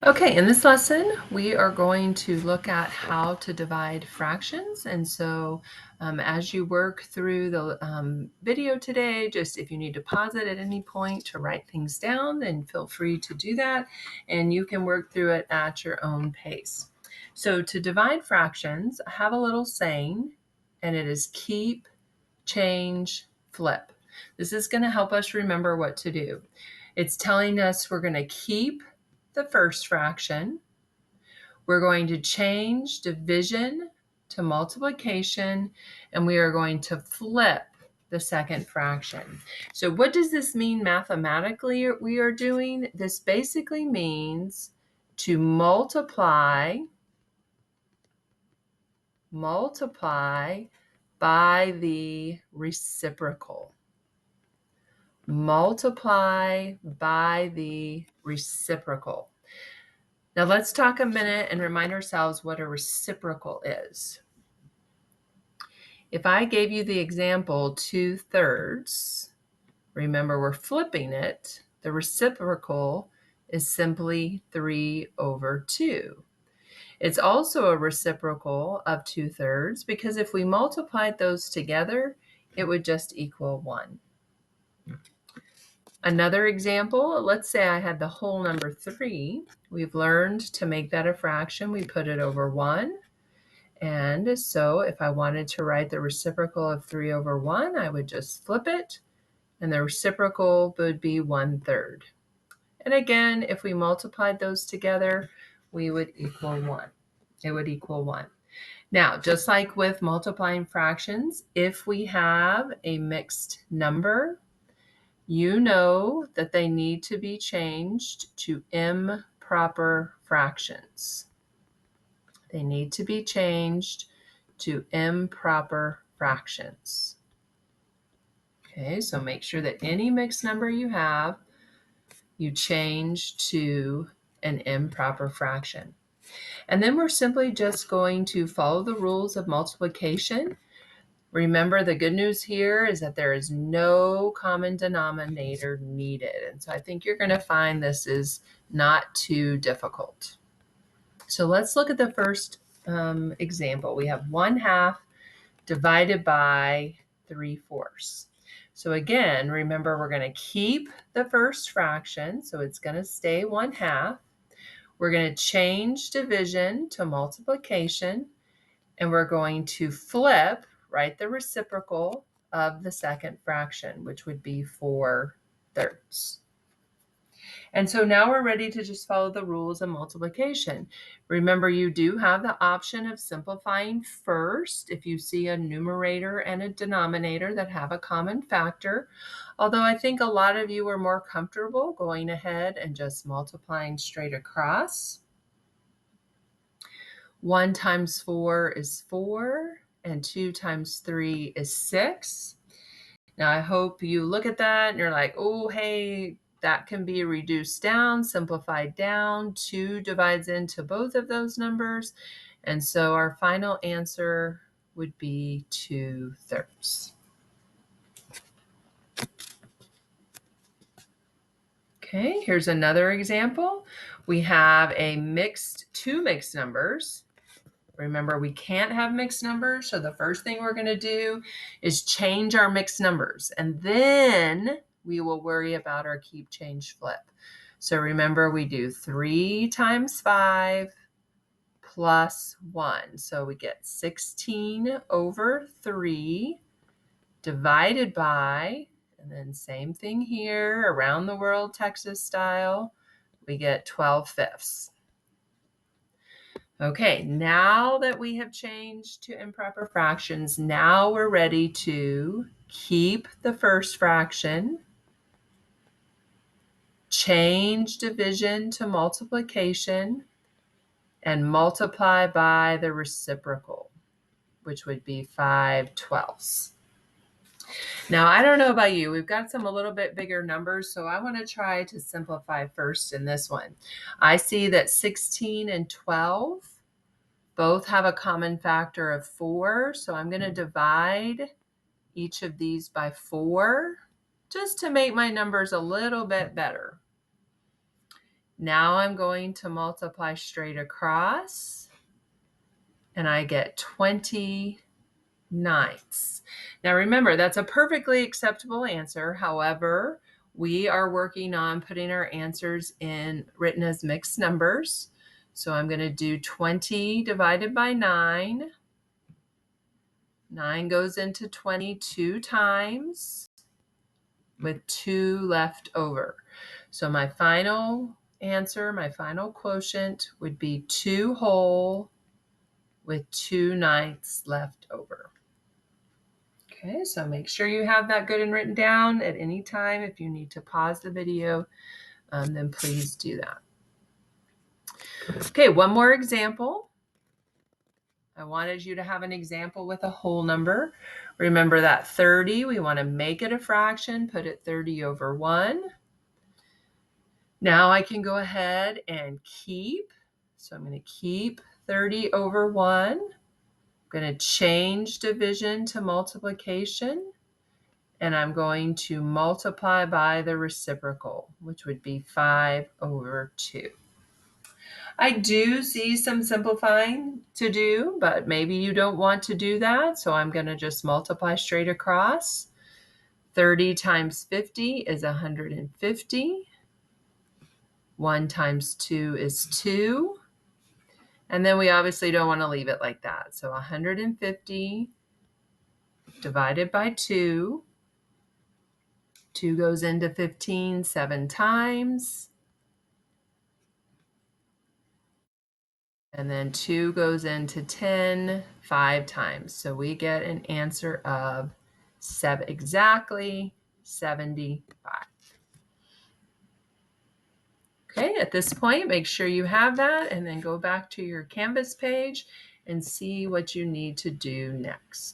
Okay, in this lesson, we are going to look at how to divide fractions. And so as you work through the video today, just if you need to pause it at any point to write things down, then feel free to do that. And you can work through it at your own pace. So to divide fractions, I have a little saying, and it is keep, change, flip. This is going to help us remember what to do. It's telling us we're going to keep the first fraction. We're going to change division to multiplication, and we are going to flip the second fraction. So what does this mean mathematically we are doing? This basically means to multiply by the reciprocal. Multiply by the reciprocal. Now let's talk a minute and remind ourselves what a reciprocal is. If I gave you the example 2/3, remember we're flipping it. The reciprocal is simply 3/2. It's also a reciprocal of 2/3 because if we multiplied those together, it would just equal 1. Another example, let's say I had the whole number 3. We've learned to make that a fraction. We put it over 1. And so if I wanted to write the reciprocal of 3/1, I would just flip it, and the reciprocal would be 1/3. And again, if we multiplied those together, we would equal 1. It would equal 1. Now, just like with multiplying fractions, if we have a mixed number, you know that they need to be changed to improper fractions. They need to be changed to improper fractions. Okay, so make sure that any mixed number you have, you change to an improper fraction. And then we're simply just going to follow the rules of multiplication. Remember, the good news here is that there is no common denominator needed. And so I think you're going to find this is not too difficult. So let's look at the first example. We have 1/2 divided by 3/4. So again, remember we're going to keep the first fraction, so it's going to stay 1/2. We're going to change division to multiplication, and we're going to flip, right, the reciprocal of the second fraction, which would be 4/3. And so now we're ready to just follow the rules of multiplication. Remember, you do have the option of simplifying first if you see a numerator and a denominator that have a common factor. Although I think a lot of you are more comfortable going ahead and just multiplying straight across. 1 times 4 is 4, and 2 times 3 is 6. Now, I hope you look at that and you're like, oh, hey, that can be reduced down, simplified down. 2 divides into both of those numbers. And so our final answer would be 2/3. Okay, here's another example. We have two mixed numbers. Remember, we can't have mixed numbers, so the first thing we're going to do is change our mixed numbers, and then we will worry about our keep, change, flip. So remember, we do 3 times 5 plus 1. So we get 16/3 divided by, and then same thing here, around the world, Texas style, we get 12/5. Okay, now that we have changed to improper fractions, now we're ready to keep the first fraction, change division to multiplication, and multiply by the reciprocal, which would be 5/12. Now, I don't know about you. We've got some a little bit bigger numbers, so I want to try to simplify first in this one. I see that 16 and 12 both have a common factor of 4, so I'm going to divide each of these by 4 just to make my numbers a little bit better. Now I'm going to multiply straight across, and I get 20 ninths. Now remember, that's a perfectly acceptable answer. However, we are working on putting our answers in written as mixed numbers. So I'm going to do 20 divided by 9. 9 goes into 22 times with 2 left over. So my final answer, my final quotient would be 2 whole with 2 ninths left over. Okay, so make sure you have that good and written down at any time. If you need to pause the video, then please do that. Okay, one more example. I wanted you to have an example with a whole number. Remember that 30, we want to make it a fraction, put it 30 over 1. Now I can go ahead and keep. So I'm going to keep 30 over 1. I'm going to change division to multiplication. And I'm going to multiply by the reciprocal, which would be 5 over 2. I do see some simplifying to do, but maybe you don't want to do that. So I'm going to just multiply straight across. 30 times 50 is 150. 1 times 2 is 2. And then we obviously don't want to leave it like that. So 150 divided by 2. 2 goes into 15 7 times. And then 2 goes into 10 5 times. So we get an answer of exactly 75. Okay, at this point, make sure you have that and then go back to your Canvas page and see what you need to do next.